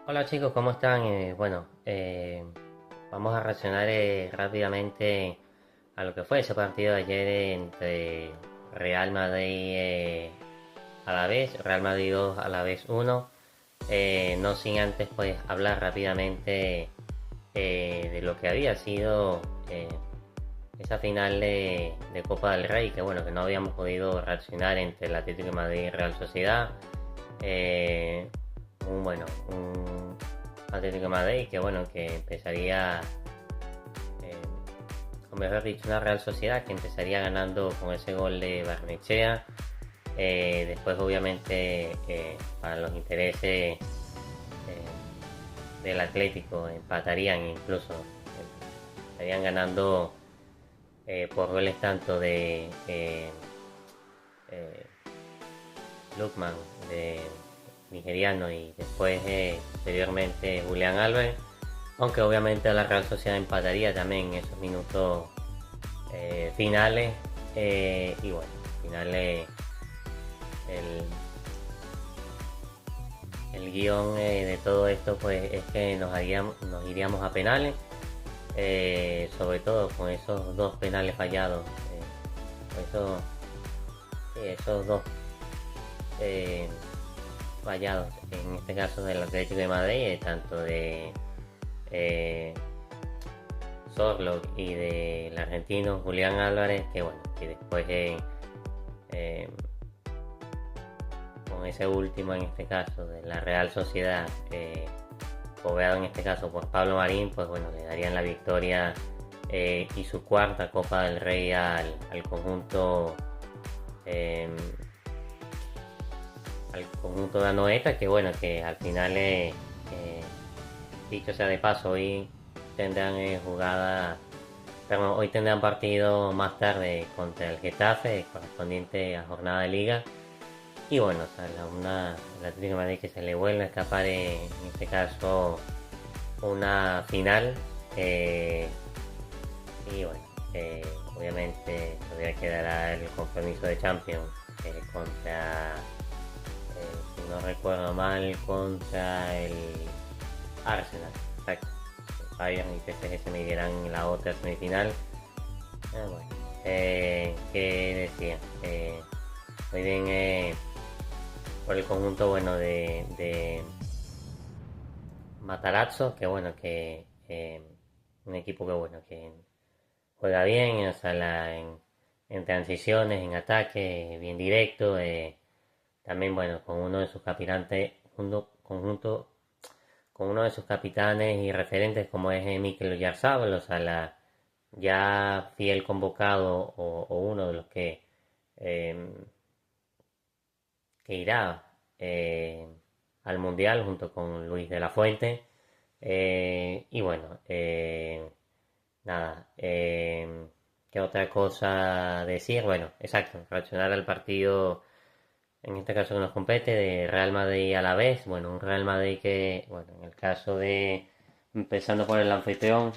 Hola chicos, ¿cómo están? Vamos a reaccionar rápidamente a lo que fue ese partido de ayer entre Real Madrid a la vez, Real Madrid 2 a la vez uno. No sin antes pues hablar rápidamente de lo que había sido esa final de Copa del Rey, que bueno, que no habíamos podido reaccionar entre el Atlético de Madrid y Real Sociedad. Eh, un Atlético de Madrid que bueno, que empezaría, eh, o mejor dicho, una Real Sociedad que empezaría ganando con ese gol de Barnechea. Después obviamente para los intereses del Atlético empatarían incluso, estarían ganando por goles tanto de eh, Lukman, de nigeriano, y después posteriormente Julián Álvarez. Aunque obviamente la Real Sociedad empataría también en esos minutos finales. Y bueno, finales, el, el guión de todo esto pues es que nos iríamos a penales. Sobre todo con esos dos penales fallados. Esos, esos dos eh, fallados, en este caso del Atlético de Madrid, tanto de eh, Sorlock y del argentino Julián Álvarez, que bueno, que después eh, con ese último en este caso de la Real Sociedad, cobrado en este caso por Pablo Marín, pues bueno, le darían la victoria y su cuarta Copa del Rey al conjunto eh, de Anoeta, que bueno, que al final dicho sea de paso, hoy tendrán jugada. Pero hoy tendrán partido más tarde contra el Getafe, correspondiente a jornada de liga. Y bueno, o sea, el Atlético de Madrid que se le vuelve a escapar en este caso una final. eh, y bueno, obviamente todavía quedará el compromiso de Champions contra, si no recuerdo mal, contra el Arsenal. Exacto. Bayern y PSG se midieran en la otra semifinal. Bueno, ¿qué decía? Muy bien por el conjunto bueno de Matarazzo, que bueno, que un equipo que bueno, que juega bien, o sea, en transiciones, en ataque, bien directo. También bueno, con uno de sus capitanes, con uno de sus capitanes y referentes como es Mikel Oyarzabal, o sea, ya fiel convocado o uno de los eh, que irá al Mundial junto con Luis de la Fuente. Y bueno, nada, ¿qué otra cosa decir? Bueno, exacto, reaccionar al partido, en este caso que nos compete, de Real Madrid a la vez. Bueno, un Real Madrid que, bueno, en el caso de, empezando por el anfitrión,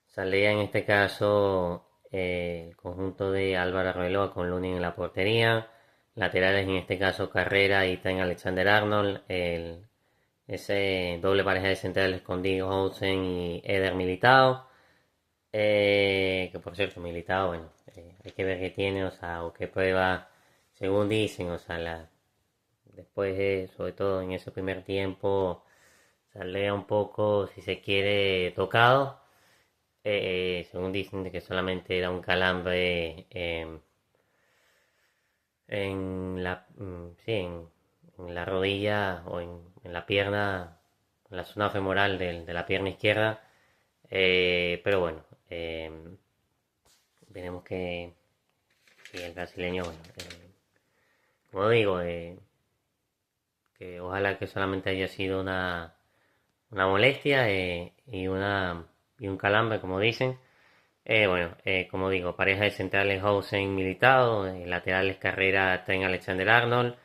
salía en este caso el conjunto de Álvaro Arbeloa con Lunin en la portería. Laterales en este caso Carrera y Trent Alexander-Arnold. Ese doble pareja de centrales con Diego Housen y Eder Militao. Que por cierto, Militao, bueno, hay que ver qué tiene, o sea, o qué prueba, según dicen, o sea, después, sobre todo en ese primer tiempo, saldría un poco, si se quiere, tocado. Según dicen de que solamente era un calambre en la rodilla o en la pierna, en la zona femoral de la pierna izquierda. Pero bueno, veremos que el brasileño, bueno, como digo, que ojalá que solamente haya sido una molestia y un calambre, como dicen. Como digo, pareja de centrales Housen Militao, laterales Carrera Trent Alexander Arnold,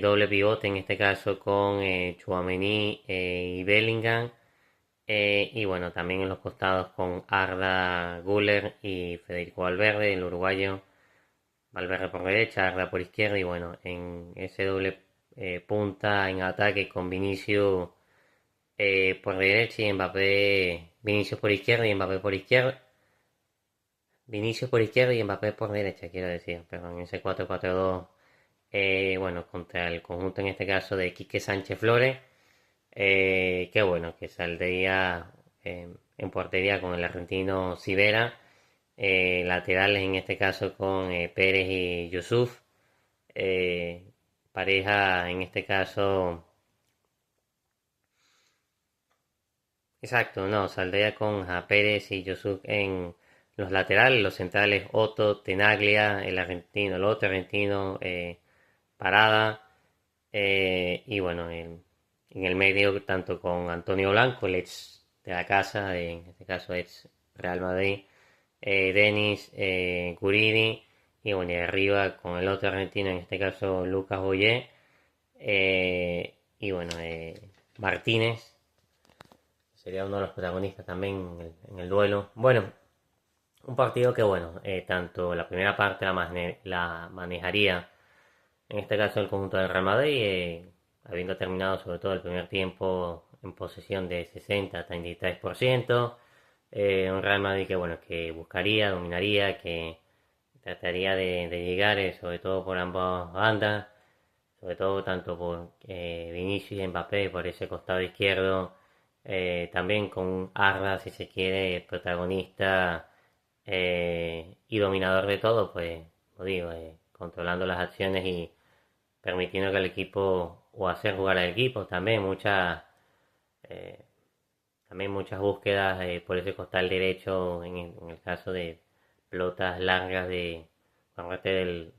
doble pivote en este caso con Chouameni y Bellingham, y bueno, también en los costados con Arda Güler y Federico Valverde, el uruguayo. Valverde por derecha, Arda por izquierda, y bueno, en ese doble punta en ataque con Vinicius por derecha y Mbappé, Vinicius por izquierda y Mbappé por izquierda. Vinicius por izquierda y Mbappé por derecha, quiero decir, perdón, ese 4-4-2, bueno, contra el conjunto en este caso de Quique Sánchez Flores, que bueno, que saldría en portería con el argentino Sivera, laterales en este caso con Pérez y Yusuf, eh, pareja en este caso, exacto, no, saldría con Pérez y Yusuf en los laterales, los centrales Otto, Tenaglia, el argentino, el otro argentino, Parada, y bueno, en el medio tanto con Antonio Blanco, el ex de la casa, en este caso ex Real Madrid, Denis Guridi, y bueno, y arriba con el otro argentino, en este caso Lucas Boyé, y bueno, Martínez, sería uno de los protagonistas también en el duelo. Bueno, un partido que bueno, tanto la primera parte la manejaría, en este caso el conjunto del Real Madrid, habiendo terminado sobre todo el primer tiempo en posesión de 60-33%, un Real Madrid que bueno, que buscaría, dominaría, que trataría de llegar, sobre todo por ambas bandas, sobre todo tanto por Vinicius y Mbappé por ese costado izquierdo, también con Arda, si se quiere, protagonista y dominador de todo, pues, lo digo, controlando las acciones y permitiendo que el equipo, o hacer jugar al equipo, eh, también muchas búsquedas por ese costal derecho en el caso de pelotas largas por parte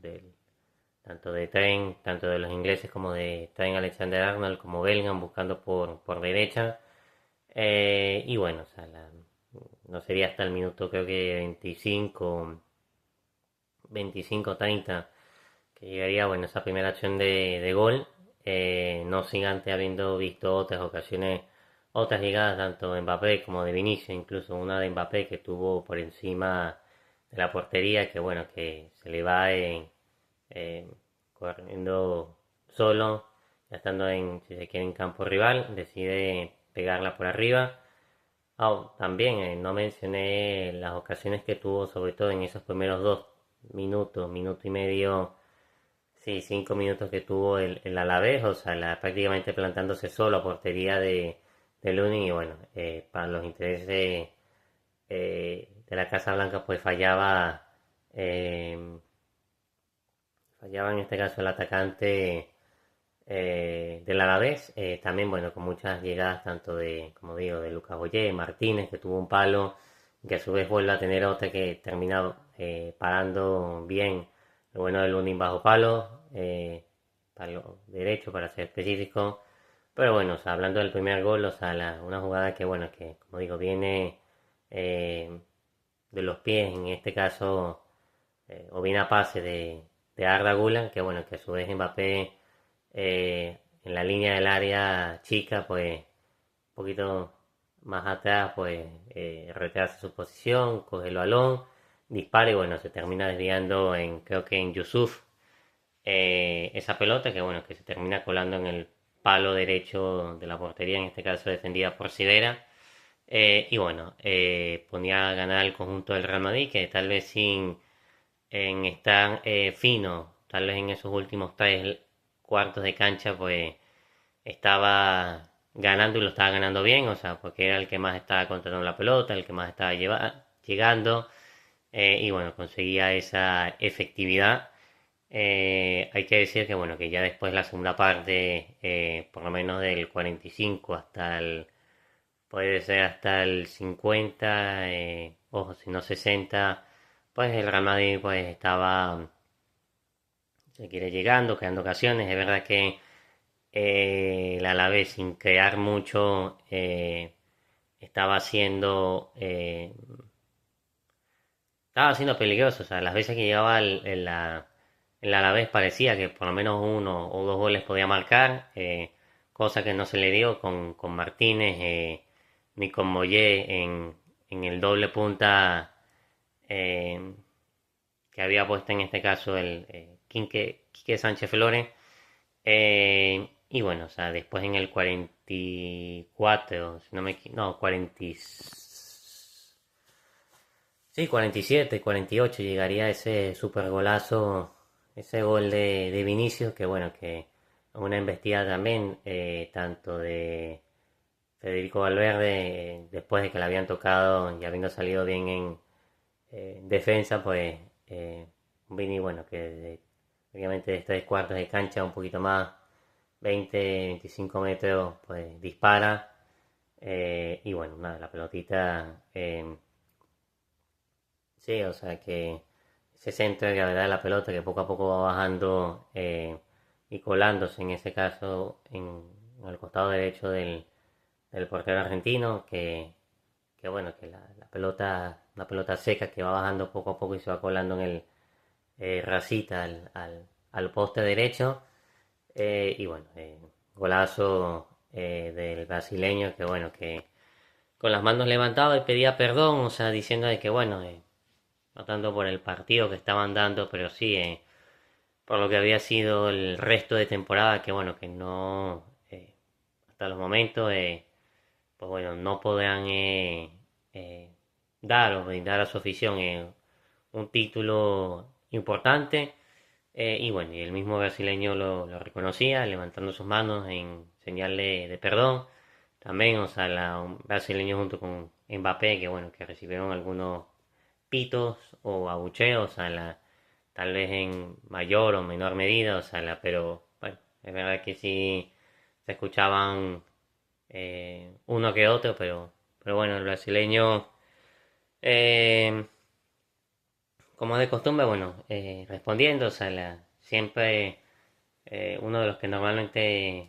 tanto de Trent, tanto de los ingleses como de Trent Alexander-Arnold, como Bellingham buscando por derecha. Y bueno, o sea, no sería hasta el minuto creo que 25-30 que llegaría, bueno, esa primera acción de gol, no sin antes habiendo visto otras ocasiones, otras llegadas tanto de Mbappé como de Vinicius, incluso una de Mbappé que tuvo por encima de la portería, que bueno, que se le va eh, corriendo solo, ya estando si se quiere, en campo rival, decide pegarla por arriba. También no mencioné las ocasiones que tuvo, sobre todo en esos primeros 2 minutos, minuto y medio, sí, 5 minutos que tuvo el Alavés, o sea, prácticamente plantándose solo a portería de Lunin y bueno, para los intereses de la Casa Blanca pues eh, fallaba en este caso el atacante del Alavés, también bueno, con muchas llegadas tanto como digo, de Lucas Boyé, Martínez que tuvo un palo, que a su vez vuelve a tener otra que termina parando bien, lo bueno del Lunin bajo palo derecho para ser específico, pero bueno, o sea, hablando del primer gol, o sea, una jugada que bueno, que como digo, viene de los pies, en este caso, o viene a pase de Arda Güler, que bueno, que a su vez Mbappé en la línea del área chica, pues un poquito más atrás, pues retrasa su posición, coge el balón, dispara y bueno, se termina desviando creo que en Yusuf, esa pelota que bueno, que se termina colando en el palo derecho de la portería, en este caso defendida por Sidera. Y bueno, ponía a ganar el conjunto del Real Madrid, que tal vez sin en estar fino, tal vez en esos últimos 3 cuartos de cancha, pues estaba ganando y lo estaba ganando bien, o sea, porque era el que más estaba controlando la pelota, el que más estaba llegando, y bueno, conseguía esa efectividad. Hay que decir que bueno, que ya después la segunda parte, por lo menos del 45 puede ser hasta el 50, ojo, si no 60, pues el Real Madrid pues estaba, se quiere llegando, creando ocasiones. Es verdad que el Alavés sin crear mucho estaba haciendo peligroso. O sea, las veces que llegaba el Alavés parecía que por lo menos 1 o 2 goles podía marcar, cosa que no se le dio con Martínez ni con Moyé en el doble punta eh, que había puesto en este caso el Quique Sánchez Flores. y bueno, o sea, después en el 44, si no me no, 40, sí, 47, 48 llegaría ese super golazo, ese gol de Vinicius, que bueno, que una embestida también, tanto de Federico Valverde, después de que le habían tocado y habiendo salido bien en defensa, pues Vini, bueno, obviamente de 3 cuartos de cancha, un poquito más, 20, 25 metros, pues dispara. Y bueno, nada, la pelotita, sí, o sea que ese centro de gravedad de la pelota que poco a poco va bajando y colándose en ese caso en el costado derecho del portero argentino, que bueno, que la pelota seca que va bajando poco a poco y se va colando en el racita al poste derecho. Y bueno, golazo del brasileño que bueno, que con las manos levantadas y pedía perdón, o sea, diciendo de que bueno, no tanto por el partido que estaban dando, pero sí por lo que había sido el resto de temporada, que bueno, que no, hasta los momentos, pues bueno, no podrán eh, dar o brindar a su afición un título importante. Y bueno, y el mismo brasileño lo reconocía, levantando sus manos en señal de perdón. También, o sea, un brasileño junto con Mbappé, que bueno, que recibieron algunos pitos o abucheos, tal vez en mayor o menor medida, o sea, pero bueno, es verdad que sí se escuchaban uno que otro, pero bueno, el brasileño, eh, como de costumbre, bueno, respondiendo, o sea, siempre uno de los que normalmente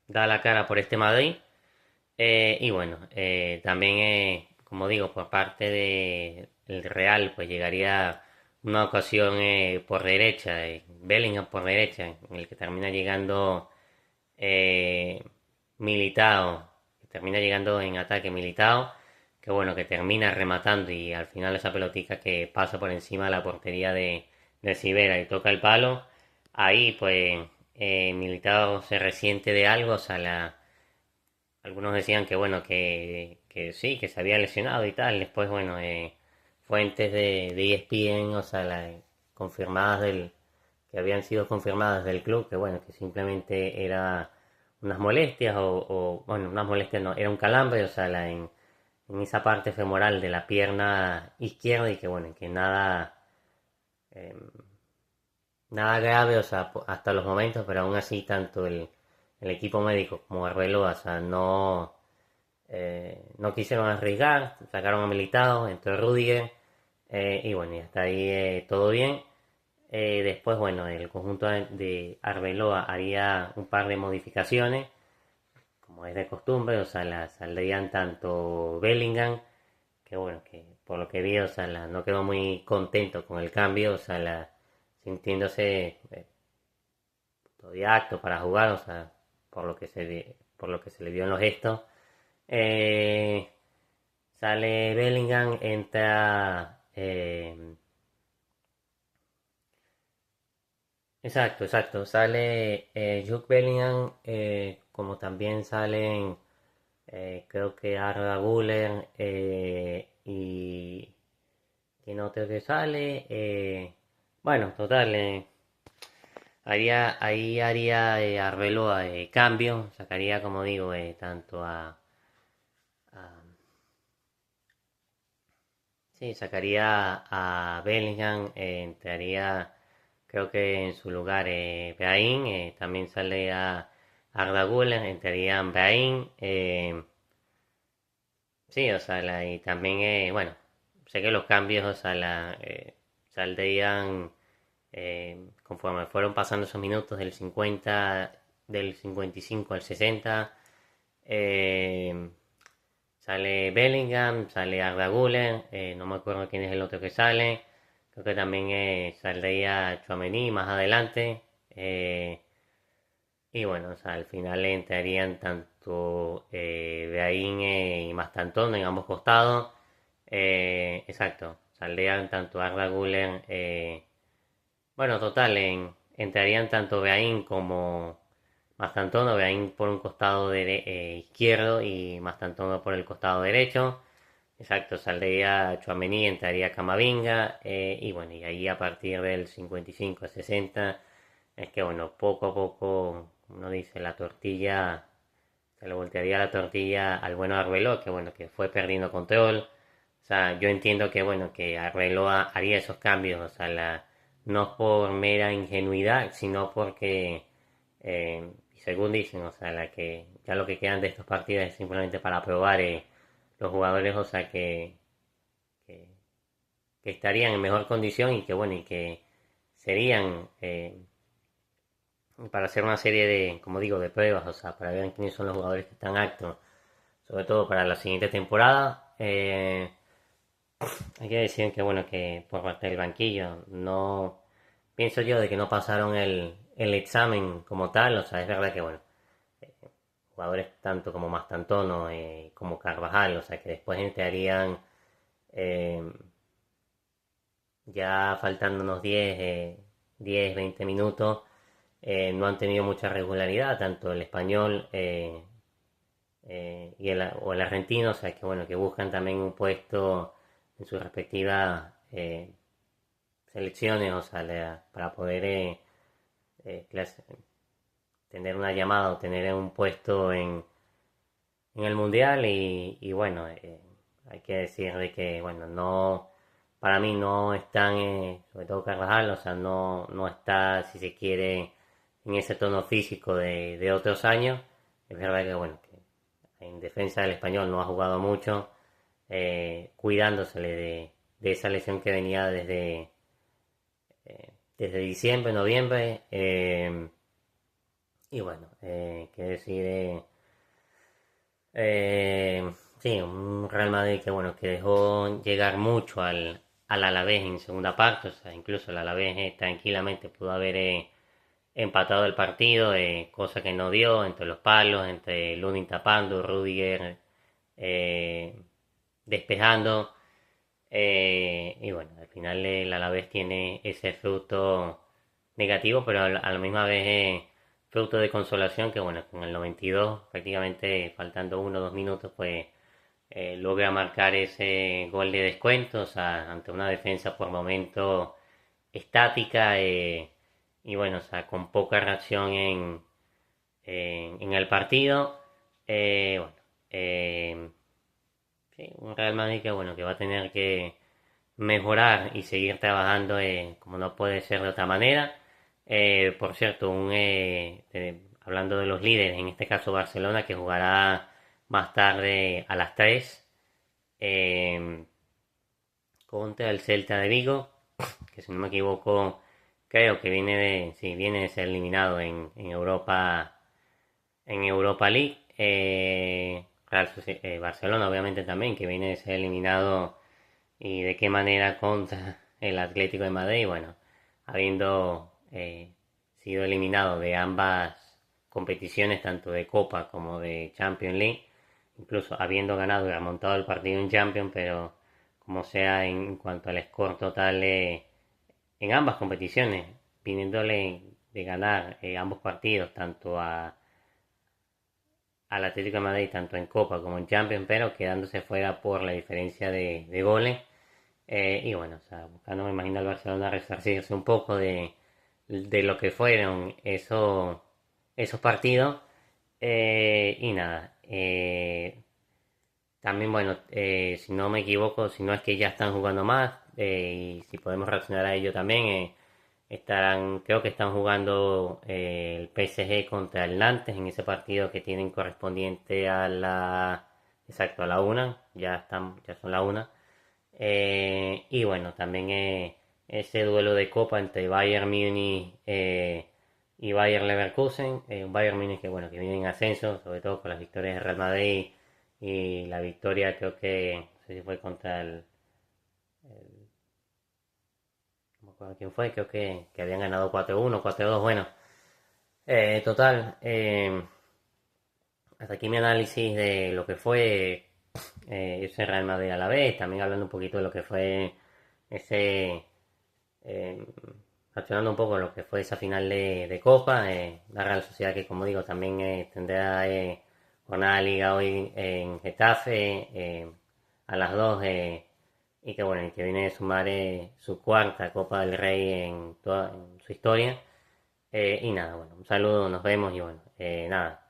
da la cara por este Madrid. Y bueno, también, como digo, por parte del Real, pues llegaría una ocasión por derecha, Bellingham por derecha, en el que termina llegando eh, Militao, que termina llegando en ataque Militao, que bueno, que termina rematando y al final esa pelotica que pasa por encima de la portería de Sivera y toca el palo, ahí pues Militao se resiente de algo, o sea, algunos decían que bueno, que sí, que se había lesionado y tal. Después, bueno, fuentes de ESPN, o sea, confirmadas que habían sido confirmadas del club, que bueno, que simplemente era unas molestias bueno, unas molestias no, era un calambre, o sea, en esa parte femoral de la pierna izquierda y que bueno, que eh, nada grave, o sea, hasta los momentos, pero aún así tanto el equipo médico como Arbeloa, o sea, no quisieron arriesgar, sacaron a Militao, entró Rudiger, y bueno, y hasta ahí todo bien. Después, bueno, el conjunto de Arbeloa haría un par de modificaciones, como es de costumbre, o sea, saldrían tanto Bellingham, que bueno, que por lo que vi, o sea, no quedó muy contento con el cambio, o sea, sintiéndose todavía acto para jugar, o sea, por lo que se le vio en los gestos. Eh, Sale Bellingham, entra. Exacto, exacto. Sale Jude Bellingham, como también salen, creo que Arda Güler y. ¿Quién otro que sale? Bueno, total. Ahí haría Arbeloa cambio, sacaría, como digo, tanto a Sí, sacaría a Bellingham, entraría creo que en su lugar Brahim, también sale a Arda Güler, entraría Brahim, sí, o sea, y también, bueno, sé que los cambios, o sea, saldrían conforme fueron pasando esos minutos del 55 al 60, eh, sale Bellingham, sale Arda Güler, no me acuerdo quién es el otro que sale. Creo que también saldría Tchouaméni más adelante. Y bueno, o sea, al final entrarían tanto Brahim y Mastantón en ambos costados. Exacto, saldrían tanto Arda Güler. Bueno, total, entrarían tanto Brahim como Mastantuono, Brahim por un costado izquierdo y Mastantuono por el costado derecho. Exacto, saldría Tchouaméni, entraría Camavinga, y bueno, y ahí a partir del 55 a 60 es que bueno, poco a poco uno dice la tortilla, se le voltearía la tortilla al bueno Arbeloa, que bueno, que fue perdiendo control. O sea, yo entiendo que bueno, que Arbeloa haría esos cambios, o sea, no por mera ingenuidad, sino porque, y según dicen, o sea, ya lo que quedan de estos partidos es simplemente para probar los jugadores, o sea, que, que estarían en mejor condición y que bueno, y que serían para hacer una serie de, como digo, de pruebas, o sea, para ver quiénes son los jugadores que están aptos, sobre todo para la siguiente temporada. Hay que decir que bueno, que por parte del banquillo no pienso yo de que no pasaron el examen como tal, o sea, es verdad que bueno, jugadores tanto como Mastantono como Carvajal, o sea, que después entrarían eh, ya faltando unos 10 20 minutos, no han tenido mucha regularidad, tanto el español o el argentino, o sea, que bueno, que buscan también un puesto en sus respectivas selecciones, o sea, para poder tener una llamada o tener un puesto en el mundial y bueno, hay que decir de que, bueno, no, para mí no están, sobre todo Carvajal, o sea, no está, si se quiere, en ese tono físico de otros años. Es verdad que, bueno, que en defensa del español no ha jugado mucho, cuidándosele de esa lesión que venía desde diciembre, noviembre. Y bueno, qué decir, sí, un Real Madrid que bueno, que dejó llegar mucho al Alavés en segunda parte, o sea, incluso el Alavés tranquilamente pudo haber empatado el partido, cosa que no dio, entre los palos, entre Lunin tapando, Rudiger eh, despejando, y bueno, al final el Alavés tiene ese fruto negativo, pero a la misma vez fruto de consolación que bueno, con el 92, prácticamente faltando 1 o 2 minutos, pues logra marcar ese gol de descuento, o sea, ante una defensa por momento estática, y bueno, o sea, con poca reacción en el partido. Bueno, sí, un Real Madrid que bueno, que va a tener que mejorar y seguir trabajando como no puede ser de otra manera. Por cierto, hablando de los líderes, en este caso Barcelona, que jugará más tarde a las 3 eh, contra el Celta de Vigo, que si no me equivoco, creo que viene de ser eliminado en Europa League. Barcelona obviamente también, que viene de ser eliminado y de qué manera contra el Atlético de Madrid, bueno, habiendo sido eliminado de ambas competiciones, tanto de Copa como de Champions League, incluso habiendo ganado y remontado el partido en Champions, pero como sea en cuanto al score total en ambas competiciones, viniéndole de ganar ambos partidos, tanto al Atlético de Madrid, tanto en Copa como en Champions, pero quedándose fuera por la diferencia de goles. Y bueno, o sea, buscando, me imagino, al Barcelona resarcirse un poco de lo que fueron esos partidos. Y nada, también, bueno, si no me equivoco, si no es que ya están jugando más, y si podemos reaccionar a ello también, creo que están jugando el PSG contra el Nantes en ese partido que tienen correspondiente exacto, a la una, ya son la una. Y bueno, también ese duelo de copa entre Bayern Múnich y Bayern Leverkusen, un Bayern Múnich que bueno, que viene en ascenso, sobre todo con las victorias de Real Madrid y la victoria creo que, no sé si fue contra no me acuerdo quién fue, creo que habían ganado 4-1, 4-2, bueno, total, hasta aquí mi análisis de lo que fue ese Real Madrid a la vez, también hablando un poquito de lo que fue ese eh, reaccionando un poco a lo que fue esa final de Copa, la Real Sociedad que como digo también tendrá jornada de liga hoy en Getafe a las 2 y que bueno, y que viene de sumar su cuarta Copa del Rey en toda en su historia. Y nada, bueno, un saludo, nos vemos y bueno, nada,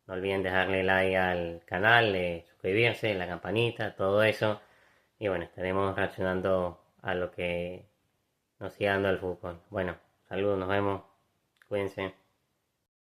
no olviden dejarle like al canal, suscribirse, la campanita, todo eso. Y bueno, estaremos reaccionando a lo que nos siga dando el fútbol. Bueno, saludos, nos vemos, cuídense.